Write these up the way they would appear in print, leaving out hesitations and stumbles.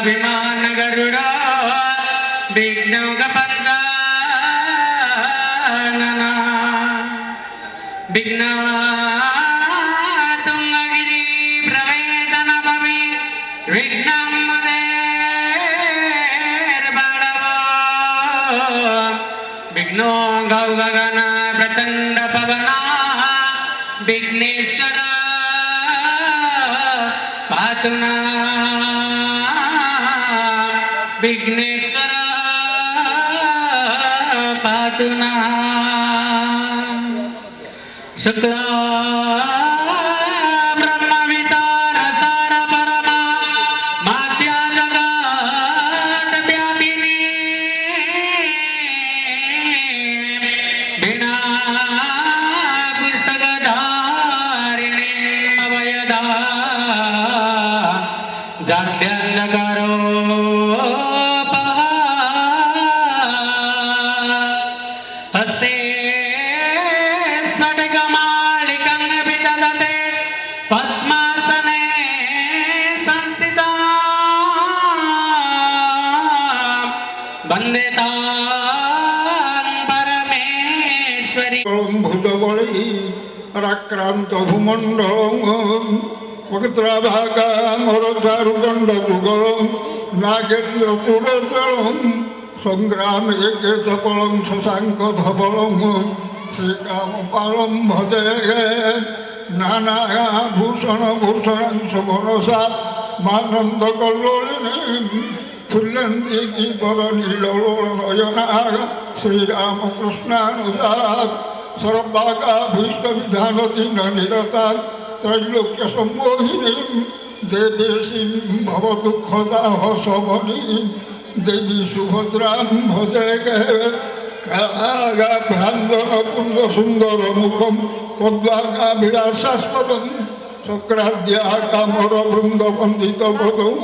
विमान गरुड़ा विघ्नों का पंचानना विघ्ना तुंगगिरी प्रवेदन भवि विघ्नं मदेर बाड़वो विघ्नो गौ गगन प्रचंड पवना विघ्नेश्वर पातुना विघ्नेश्वर पातुना शुक्ला ब्रह्म विचार सार परमा मात्या जगत व्यापिनी बिना पुस्तक धारिणी अवयदा जाड्यन्न करो हस्ते स्फटिकमालिकं विदधते पद्मासने संस्थिता वन्दे तां परमेश्वरी भुजबली राक्रांत भूमंडलम वक्त्राभागामरचारुदंड युगलम नागेन्द्र पुरजलम संग्राम सफलम शशांक धवलम श्रीकामपालम भजे नाना भूषण भूषण सुमनसा मानंद कल्लोलिनी फुल्लंती पर नीलोलनयना श्रीरामकृष्णानुजा सर्वागाभीष्टविधानतिन निरता त्रैलोक्य सम्मोहिनी देवेशीं भवदुःखदाह शमनी देवी सुभद्रां भजे कागाभ्रान्दन कुंद सुंदर मुखम पद्मागाभिलाषास्पदं शक्राद्या कामर वृंद वंदित पदम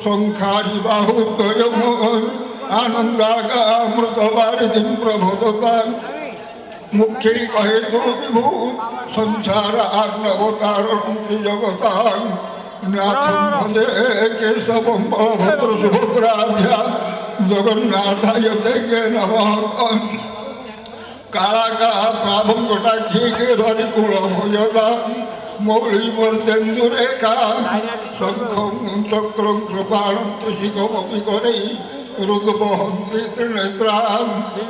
शंखारि बाहुद्वयम् आनन्दागामृतवारिधिं प्रभोदताम् मुख्य कहे तो विभु संसार आर्णवतारणं त्रिजगतां नाथं भजे केशवं बलभद्र सुभद्राभ्यां जगन्नाथाय ते नमः कालाकाप्राभं कटाक्षे हरिकुल भजता मौलिमर्देन्दुरेखा शङ्खं चक्रं कृपाणं त्रिशिखमपि करे रुद्रवहन्ति त्रिनेत्रां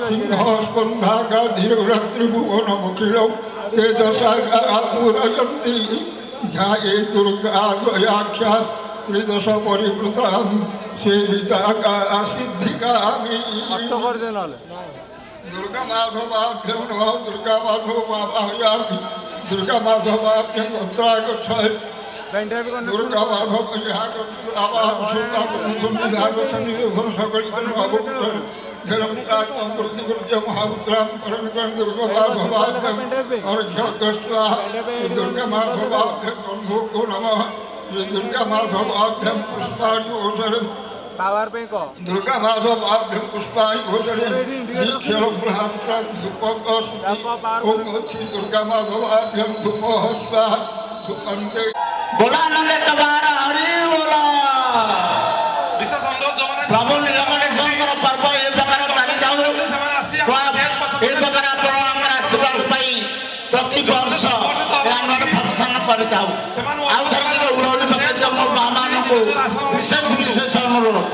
सिंहस्कन्धागाधिरत्रिभुवनमखिलं तेजसा पूरयन्ति ध्याये दुर्गाद्वयाख्या त्रिदश परिवृतां सेविता सिद्धिकामी दुर्गा माधवाभ्यं नमः दुर्गा माधवाभायामि दुर्गा माधवाभ्यं तत्रागच्छामि दुर्गा माधव महापुत्रां परमिकं दुर्गा माधवाभ्यं दुर्गा माधवाभ्यं बन्धुको नमः दुर्गा माधवाभ्यं पुष्पाणि ओषधं दुर्गा माधवाभ्यं पुष्पाणि ओषधं दीक्षलं महापुत्रां धूपकस्ति दुर्गा माधवाभ्यं धूपः स्वाहा धूपन्ते बोला आनंद तुम्हारा हरि बोला विशेष अनुरोध जमाना प्रभु नीलकंठेश्वर पर्व ए प्रकार चाली जाऊ ए प्रकार आपनकर आशीर्वाद पाई प्रति वर्ष आनंद फंक्शन करताऊ आउ धर्म उड़ौली समेत मो मामान को विशेष विशेष अनुरोध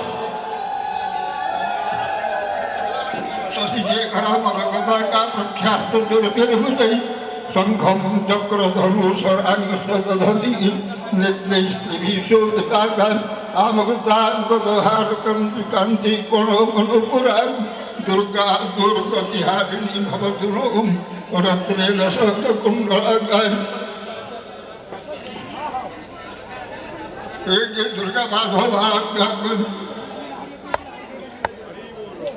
शशि जे खरा मरगदा का प्रख्यात दुर्गति शंखं चक्रधनुषरांगसदधति नेत्रैस्त्रिभिशोभिताकान् आमकृतान् पदहारकन्ति कान्ति कोणमनुपुरान् दुर्गा दुर्गतिहारिणी भवतु नो रत्नेन शतकुण्डलाकान् दुर्गा माधवाभ्यां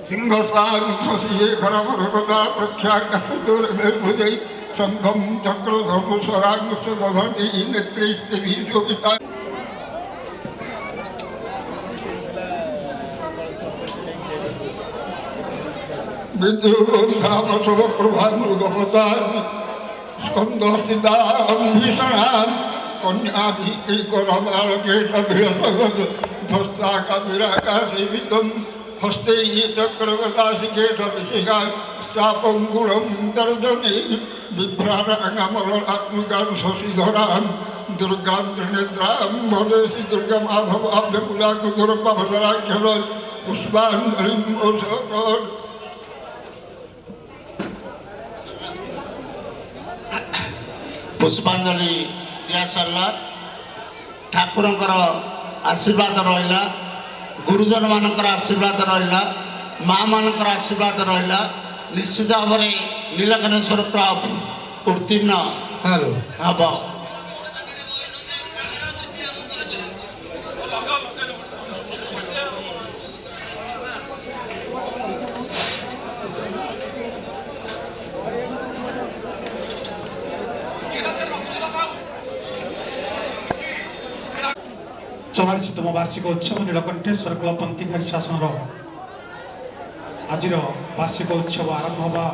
सिंहसां शशिशेखरमरगदा प्रख्यात दुर्भुजै शंखं चक्रधनुषरांगसदधति नेत्रैस्त्रिभिशोभिता विद्युधाम शुभप्रभानुगमतान् स्कन्धस्थितां भीषणान् कन्याधिकरमालकेशभिलसगत् ध्वस्ताकाभिराकाशेवितं हस्ते चक्रगदाशिकेशभिषेका चापङ्कुलं तर्जने बिभ्राणाङ्गमलात्मकां शशिधरां दुर्गां त्रिनेत्रां भवेशि दुर्गमाधवाभ्यकुलाकुधुरपभदराक्षर पुष्पाञ्जलिं ओषकर पुष्पांजलि दिया सरला ठाकुरंकर आशीर्वाद रहिला गुरुजन मानकर आशीर्वाद रहिला माँ मानकर आशीर्वाद रहिला निश्चित भाव में नीलकंठेश्वर क्लब उत्तीर्ण हम चौवालीसतम वार्षिक उत्सव नीलकंठेश्वर क्लब पंथीघारी शासन आज वार्षिक उत्सव आरंभ हवा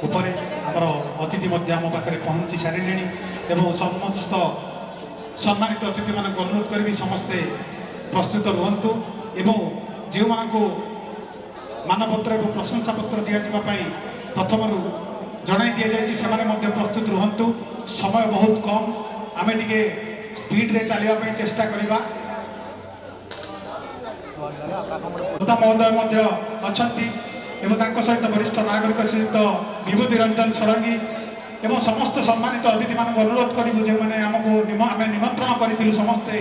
उपरे आमर अतिथि आम पाखे पहुँची सारे एवं समस्त सम्मानित अतिथि मान अनुरोध करी समस्ते प्रस्तुत रुहतु एवं जो मानपत्र और प्रशंसा पत्र दिजापी प्रथम जन दि जाए प्रस्तुत रुहतु समय बहुत कम आम टे स्पीड रे चलने चेष्टा करवा महोदय अच्छा सहित वरिष्ठ नागरिक सहित विभूति रंजन षडंगी एवं समस्त सम्मानित अतिथि मान अनुरोध करूँ जो मैंने आमको आम निमंत्रण करूँ समस्ते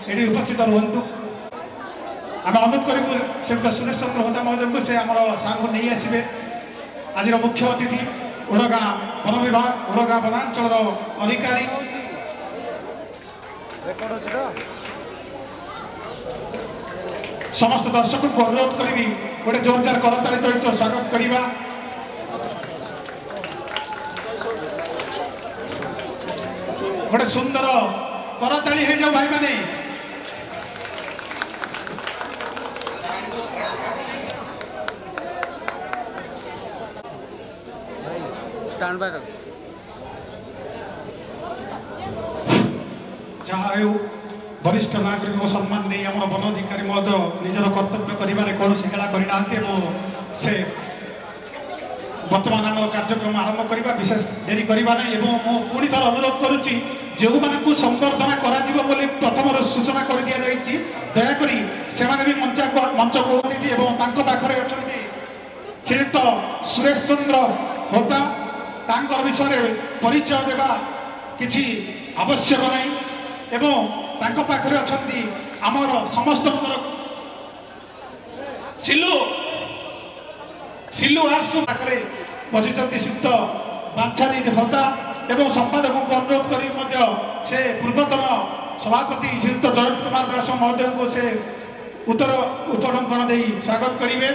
ये उपस्थित रुहतु आम अनुरोध करूँ श्रीयुक्त सुरेश चंद्र होता महोदय को से आम सार को नहीं आसवे आज मुख्य अतिथि ओडगाँ वन विभाग ओडगाँ वनांचल अधिकारी समस्त दर्शक को अनुरोध करी गोटे जोरदार करताली सहित स्वागत करवा गोटे सुंदर करताली हो जाओ भाई माने जहाँ वरिष्ठ नागरिक सम्मान नहीं आम वन अधिकारी महोदय निजर कर्तव्य कर कौन हेला करना से बर्तमान आम कार्यक्रम आरंभ करवा विशेष देरी करवा नहीं पुणी थर अनुरोध करुच्ची जो मानू संबर्धना करा प्रथम सूचना कर दि जाए दयाकोरी से भी मंच को पाखे अच्छा श्रीयुक्त सुरेश चंद्र होता विषय परिचय देवा किसी आवश्यक नहीं एवं तांको पाखरे अछंती आमर समस्त सिल्लू आसु पाखरे बसिचंती श्रीयुक्त बांछारी होता एवं संपादक को अनुरोध करी से पूर्वतन सभापति श्रीयुक्त जयंत कुमार दास महोदय को से उत्तर उपढंकन दे स्वागत करेंगे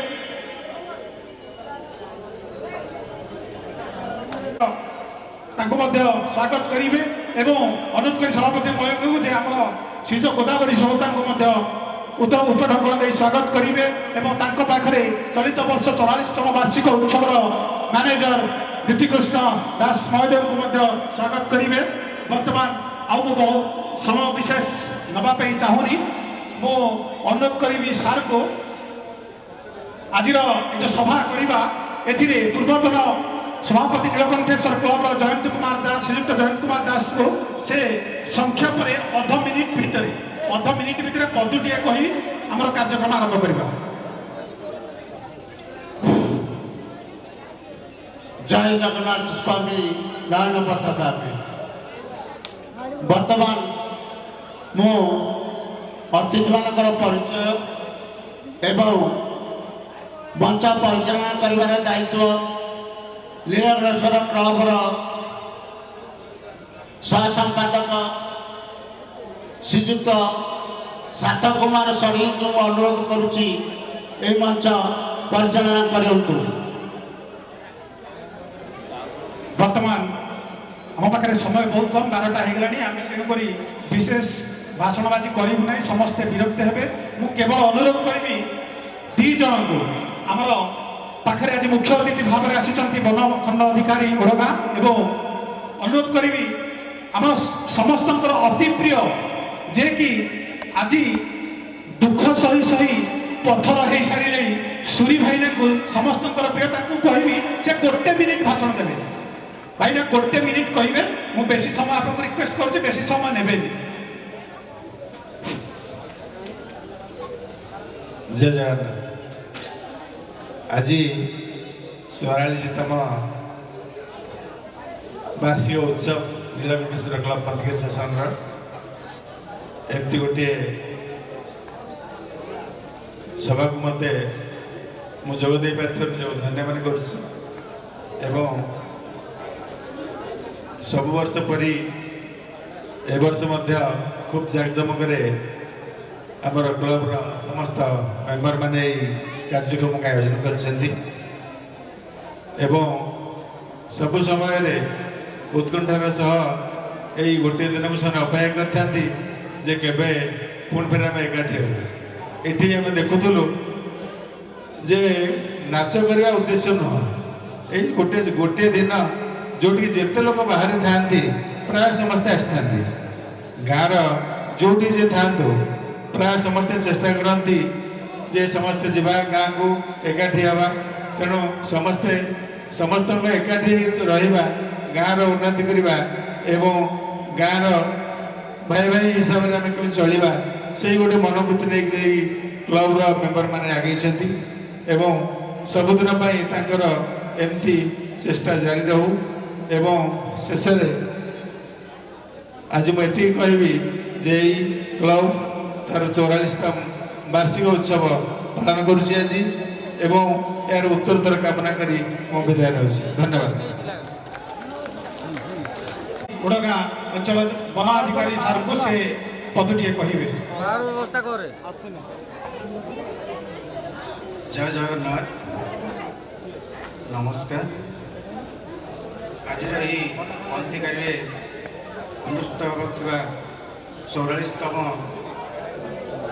स्वागत करेंगे एवं अनुरोध कर सभापति महोदय आम श्रीज गोदावरी सहोता उत्तर उपढंकन दे स्वागत करेंगे एवं पाखे चलित वर्ष 44तम वार्षिक उत्सव मैनेजर दीप्तिकृष्ण दास महोदय को स्वागत करेंगे बर्तमान आउ बहु समय विशेष नापी चाहूनी मो अनुरोध करी सार को आज जो सभा करवा पूर्वतन सभापति नीलकंठेश्वर क्लब जयंत कुमार दास श्रीयुक्त जयंत कुमार दास को से संक्षेप में अध मिनिट भितर पदुटे कही आम कार्यक्रम आरंभ करवा। जय जगन्नाथ स्वामी नयन पताका वर्तमान मु अतिथि मानकर परिचय एवं मंच परिचालना कर दायित्व नीलकंठेश्वर क्लबर सह संपादक श्रीजुक्त सात कुमार षडंगी को अनुरोध करुच्ची मंच परिचालना करंतु। वर्तमान आम पाखे समय बहुत कम 12टा हो गला आम तेणुक विशेष भाषणबाजी करूँ ना समस्ते विरक्त हे मु केवल अनुरोध करी दी जन को आमर पाखे आज मुख्य अतिथि भाव में आसी वनखंड अधिकारी ओडगाँ एवं अनुरोध करी आम समस्त अति प्रिय जे कि आज सही सही पथर हो सारे सूरी भाई समस्त प्रिय कहबी से 1 मिनिट भाषण देवे भाईना 1 मिनिट कहे मुझे बेसी समय आपको रिक्वेस्ट कर बेसी समय ने जय जगन्नाथ आज 44तम वार्षिक उत्सव नीलकंठेश्वर क्लब पत्रिका सेसन एमती गोटे सभा को मत मुझे जोगदे पार्थ धन्यवाद कर सब वर्ष परी ए वर्ष खूब जाकजमक आमर क्लब समस्त मेम्बर माने कार्यक्रम का आयोजन कर सब समय उत्कंठार सह यही गोटे दिन को ସେମାନେ ଅପେକ୍ଷା କରିଥାନ୍ତି ଯେ କେବେ ପୁଣି ଫେର ଆମେ ଏକାଠି ହେବୁ। ଏଠି ଆମେ ଦେଖୁଥିଲୁ ଯେ ନାଚ କରିବା ଉଦ୍ଦେଶ୍ୟ ନୁହଁ, ଏଇ ଗୋଟିଏ ଦିନ ଯୋଉଠିକି ଯେତେ ଲୋକ ବାହାରେ ଥାଆନ୍ତି ପ୍ରାୟ ସମସ୍ତେ ଆସିଥାନ୍ତି। ଗାଁର ଯୋଉଠି ଯେ ଥାଆନ୍ତୁ ପ୍ରାୟ ସମସ୍ତେ ଚେଷ୍ଟା କରନ୍ତି ଯେ ସମସ୍ତେ ଯିବା ଗାଁକୁ ଏକାଠି ହେବା। ତେଣୁ ସମସ୍ତଙ୍କ ଏକାଠି ରହିବା, ଗାଁର ଉନ୍ନତି କରିବା ଏବଂ ଗାଁର ଭାଇ ଭାଇ ହିସାବରେ ଆମେ କେମିତି ଚଳିବା ସେଇ ଗୋଟେ ମନୋବୃତ୍ତି ନେଇକି କ୍ଲବର ମେମ୍ବର ମାନେ ଆଗେଇଛନ୍ତି ଏବଂ ସବୁଦିନ ପାଇଁ ତାଙ୍କର ଏମିତି ଚେଷ୍ଟା ଜାରି ରହୁ। ଏବଂ ଶେଷରେ ଆଜି ମୁଁ ଏତିକି କହିବି ଯେ ଏଇ କ୍ଲବ ତାର 44ତମ ବାର୍ଷିକ ଉତ୍ସବ ପାଳନ କରୁଛି ଆଜି ଏବଂ ଏହାର ଉତ୍ତରୋତ୍ତର କାମନା କରି ମୁଁ ବିଦାୟ ନେଉଛି। ଧନ୍ୟବାଦ। ओडगाँ अंचल वन अधिकारी सार को से पदटी कहे व्यवस्था करे जय जगन्नाथ नमस्कार। आज पंथिकारी अनुष्ठित होगा 44तम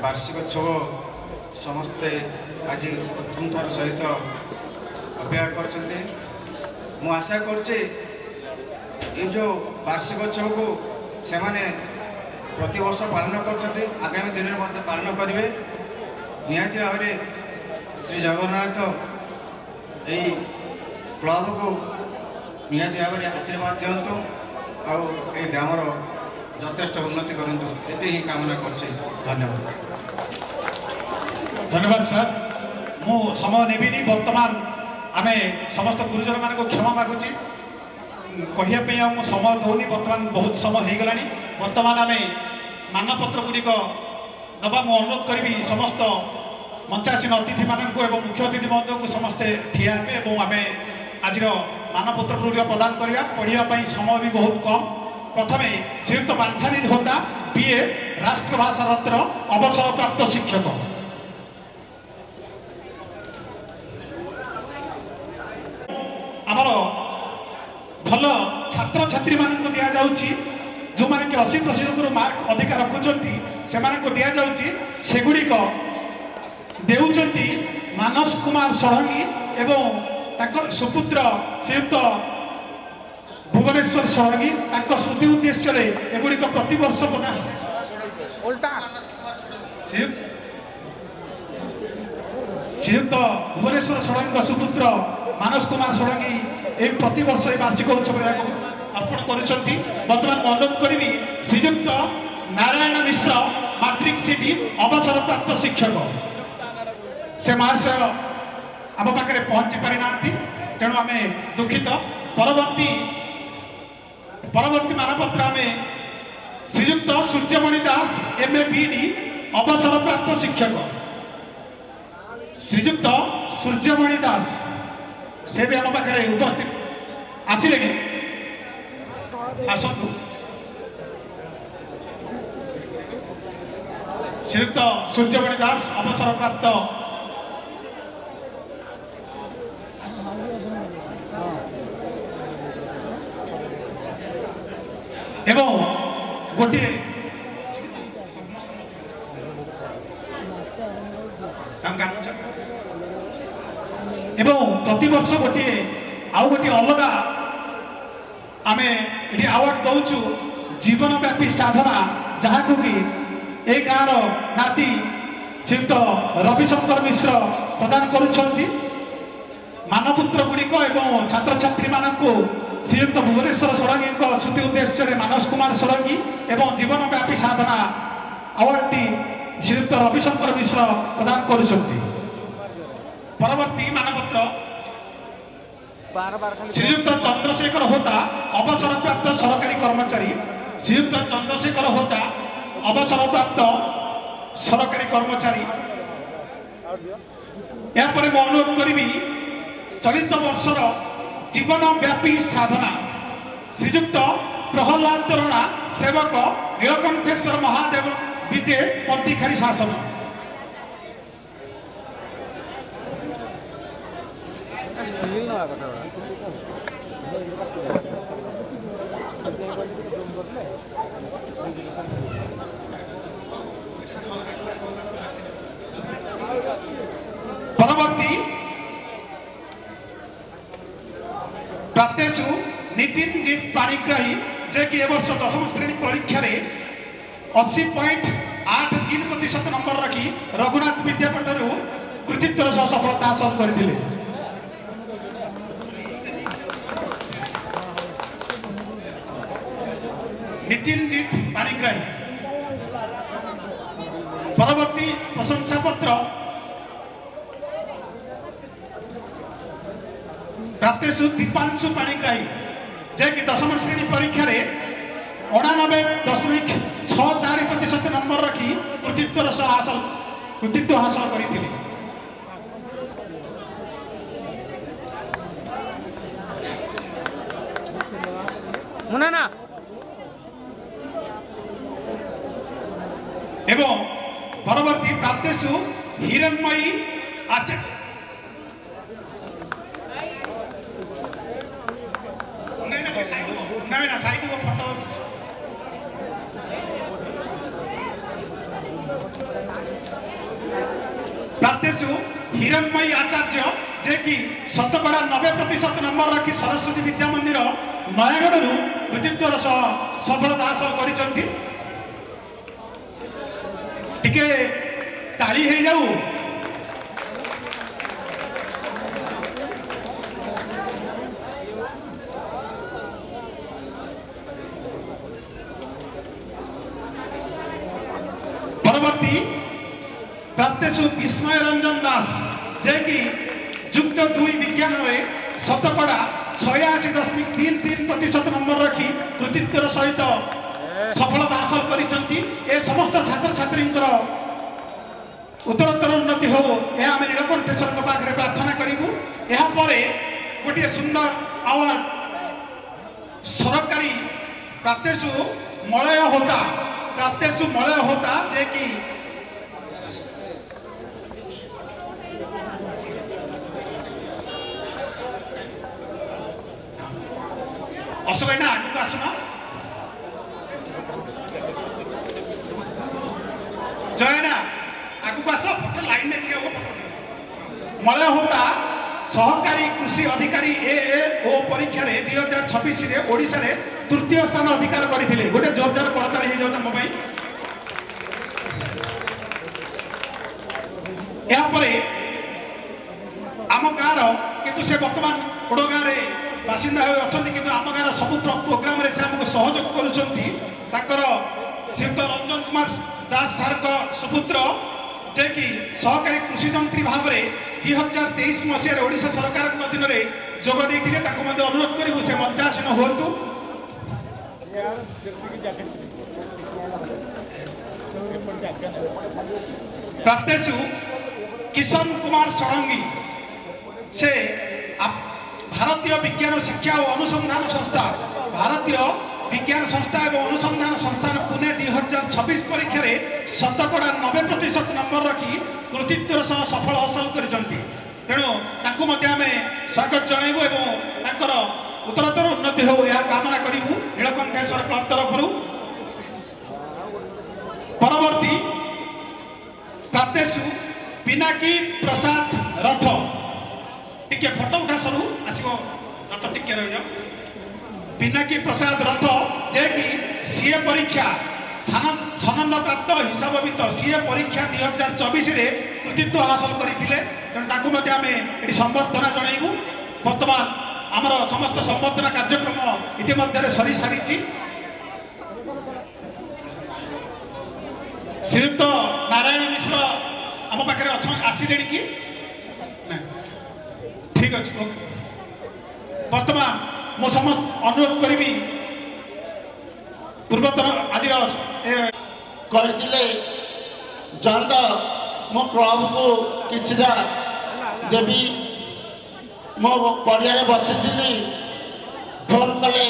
वार्षिक उत्सव समस्ते आज उत्कंठार सहित अपेक्षा कर आशा कर जो वार्षिक उत्सव को सेमाने प्रति वर्ष पालन कर आगामी दिन में पालन करेंगे। निहाती भाव में श्री जगन्नाथ यही क्लब को निहाती भाव में आशीर्वाद दिंतु आउ ग्रामर यथेष्ट उन्नति करूँ ये ही कामना कर। धन्यवाद। धन्यवाद सर। मु समय नेबिनी वर्तमान आमे समस्त गुरुजन मान को क्षमा मागुची कहवाई मु समय दौनी बर्तमान बहुत समय हो गला। बर्तमान आम मानपत्र गुड़िक दबा मु अनुरोध करी समस्त मंचासीन अतिथि मान मुख्य अतिथि महोदय को समस्ते ठिया हे आम आज मानपत्र गुड़िक प्रदान करवा। पढ़ाई समय भी बहुत कम। प्रथम श्रीयुक्त बांछानी होता BA राष्ट्रभाषा रत्न अवसरप्राप्त शिक्षक। आमर भल छात्र छात्री मान दि जाऊँगी जो मैंने कि 80% मार्क अधिक रखुंट से दि जाऊँगी सेगुड़िक देउचंती मानस कुमार षडंगी एवं सुपुत्र श्रीयुक्त भुवनेश्वर षडंगी स्मृति उद्देश्य एगुड़िक प्रतिवर्ष बना श्रीयुक्त भुवनेश्वर षडंगी सुपुत्र मानस कुमार षडंगी एक प्रतिवर्ष वार्षिक उत्सव अर्पण कर। बर्तमान अनुरोध करी श्रीयुक्त नारायण मिश्र मैट्रिक सीटी अवसरप्राप्त शिक्षक से महाशय आम पाखे पहुंची पारि ना तेणु आम दुखित। परवर्ती मानपत्र आम श्रीयुक्त सूर्यमणि दास MA BD अवसरप्राप्त शिक्षक श्रीयुक्त सूर्यमणि दास से भी आम पाखे उपस्थित आसिले कि आसतु। श्रीयुक्त सूर्यमणि दास अवसरप्राप्त एवं गोटे प्रतिवर्ष गोटे आउ गोटे अलग आमे ये अवार्ड दौचु जीवन व्यापी साधना जहाँ को कि ए गाँव नाती ଶ୍ରୀଯୁକ୍ତ ରବିଶଙ୍କର ମିଶ୍ର ପ୍ରଦାନ କରୁଛନ୍ତି। ମାନପୁତ୍ର ଗୁଡ଼ିକ ଏବଂ ଛାତ୍ରଛାତ୍ରୀମାନଙ୍କୁ ଶ୍ରୀଯୁକ୍ତ ଭୁବନେଶ୍ୱର ଷଡ଼ଙ୍ଗୀଙ୍କ ସ୍ମୃତି ଉଦ୍ଦେଶ୍ୟରେ ମାନସ କୁମାର ଷଡ଼ଙ୍ଗୀ ଏବଂ ଜୀବନବ୍ୟାପୀ ସାଧନା ଆୱାର୍ଡଟି ଶ୍ରୀଯୁକ୍ତ ରବିଶଙ୍କର ମିଶ୍ର ପ୍ରଦାନ କରୁଛନ୍ତି। ପରବର୍ତ୍ତୀ ମାନପତ୍ର ଶ୍ରୀଯୁକ୍ତ ଚନ୍ଦ୍ରଶେଖର ହୋତା ଅବସରପ୍ରାପ୍ତ ସରକାରୀ କର୍ମଚାରୀ। ଶ୍ରୀଯୁକ୍ତ ଚନ୍ଦ୍ରଶେଖର ହୋତା ଅବସରପ୍ରାପ୍ତ ସରକାରୀ କର୍ମଚାରୀ। ଏହାପରେ ମୁଁ ଅନୁରୋଧ କରିବି ଚଳିତ ବର୍ଷର ଜୀବନବ୍ୟାପୀ ସାଧନା ଶ୍ରୀଯୁକ୍ତ ପ୍ରହଲ୍ଲାଦ ତୋରଣା ସେବକ ନୀଳକଣ୍ଠେଶ୍ୱର ମହାଦେବ ବିଜେ ପନ୍ତିଖାରୀ ଶାସନ। পরবর্তী প্রাপ্তেষু নিতিনজিৎ পাণিগ্রাহী যে কি এবর্ষ দশম শ্রেণী পরীক্ষার 80.83% নম্বর রাখি রঘুনাথ বিদ্যাপীঠর কৃতিত্বর সহ সফলতা হাসল করে। নিতিনজিৎ পাণিগ্রাহী। পরবর্তী প্রশংসাপত্র প্রাপ্তেষু দীপাংশু পাণিগ্রাহী যে কি দশম শ্রেণী পরীক্ষার 89.64% নম্বর রাখি কৃতিত্ব হাসল করে। এবং পরবর্তী প্রাপ্তেষু হিরণ্ময়ী আচার্য প্রাপ্তেষু হিরণ্ময়ী আচার্য যে কি শতকড়া 90% নম্বর রাখি সরস্বতী বিদ্যা মন্দির নয়াগড়ু কৃতিত্বর সহ সফলতা হাসল করেছেন। টিকে তালি হয়ে যাও। পরবর্তী প্রাপ্তেষু বিস্ময় রঞ্জন দাস যে কি যুক্ত 2 বিজ্ঞাନରେ শতকড়া 86.33% নম্বর রাখি কৃতিত্বর সহিত সফলতা হাসল করেছেন। এ সমস্ত ছাত্রছাত্রীঙ্কর উত্তরোত্তর উন্নতি হোক এ আমি নীলকণ্ঠেশ্বরଙ୍କ পাখে প্রার্থনা করিবু। এরপরে গোটিয়ে সুন্দর আওয়ার্ড সরকারি প্রাপ্তেষু মলয় হোতা যে কি অসুবিধা না আগুক আসুন জয়না আগুক আস ফটো লাইন ঠিক হব। মলয় হোতা সহকারী কৃষি অধিকারী ও পরীক্ষার 2026 ওড়িশার 3য় স্থান অধিকার করে। গোটে জোরদার করতালি হয়ে যাও তাম। এরপরে আম গাঁর কিন্তু সে বর্তমান ওড় গাঁরে বাসিন্দা হয়ে অনেক কিন্তু আম গাঁর সবু প্রোগ্রামে সে আমি সহযোগ করছেন। তাঁর শ্রীযুক্ত রঞ্জন কুমার দাস সার্ক সুপুত্র যে কি সহকারী কৃষিযন্ত্রী ভাবে 2023 মସିହାରେ ଓଡ଼ିଶା ସରକାରଙ୍କ ଅଧୀନରେ ଯୋଗ ଦେଇଥିଲେ। ତାଙ୍କୁ ମଧ୍ୟ ଅନୁରୋଧ କରିବୁ ସେ ମଞ୍ଚାସୀନ ହୁଅନ୍ତୁ। ପ୍ରାପ୍ତେଷୁ କିଶନ କୁମାର ଷଡ଼ଙ୍ଗୀ ସେ ଭାରତୀୟ ବିଜ୍ଞାନ ଶିକ୍ଷା ଓ ଅନୁସନ୍ଧାନ ସଂସ୍ଥା ଏବଂ ଅନୁସନ୍ଧାନ ସଂସ୍ଥାନ ପୁନେ 2026 ପରୀକ୍ଷାର ଶତକଡ଼ା 90% নম্বর রাখি কৃতিত্বর সহ সফল হাসল করেছেন। তেণু তাঁকু মধ্যে আমি স্বাগত জনাইবু এবং তাঁর উত্তরোত্তর উন্নতি হোক এ কামনা করবু নীলকণ্ঠেশ্বর ক্লব তরফর। পরবর্তী প্রাপ্তেষু পিনাকি প্রসাদ রথ টিকে ফটো উঠা সরু আসব রথ টিকে রয়ে যাও। পিনাকি প্রসাদ রথ যে কি সিএ পরীক্ষা ସନନ୍ଦପ୍ରାପ୍ତ ହିସାବବିତ ସିଏ ପରୀକ୍ଷା 2024ରେ କୃତିତ୍ୱ ହାସଲ କରିଥିଲେ। ତେଣୁ ତାଙ୍କୁ ମଧ୍ୟ ଆମେ ଏଠି ସମ୍ବର୍ଦ୍ଧନା ଜଣାଇବୁ। ବର୍ତ୍ତମାନ ଆମର ସମସ୍ତ ସମ୍ବର୍ଦ୍ଧନା କାର୍ଯ୍ୟକ୍ରମ ଇତିମଧ୍ୟରେ ସରିସାରିଛି। ଶ୍ରୀଯୁକ୍ତ ନାରାୟଣ ମିଶ୍ର ଆମ ପାଖରେ ଆସିଲେଣି କି? ଠିକ ଅଛି। ବର୍ତ୍ତମାନ ମୁଁ ସମସ୍ତ ଅନୁରୋଧ କରିବି ପୂର୍ବତନ ଆଜିର କହିଥିଲେ ଜୟନ୍ତ ମୋ କ୍ଲବକୁ କିଛିଟା ଦେବି। ମୋ ପଡ଼ିଆରେ ବସିଥିଲି, ଫୋନ୍ କଲେ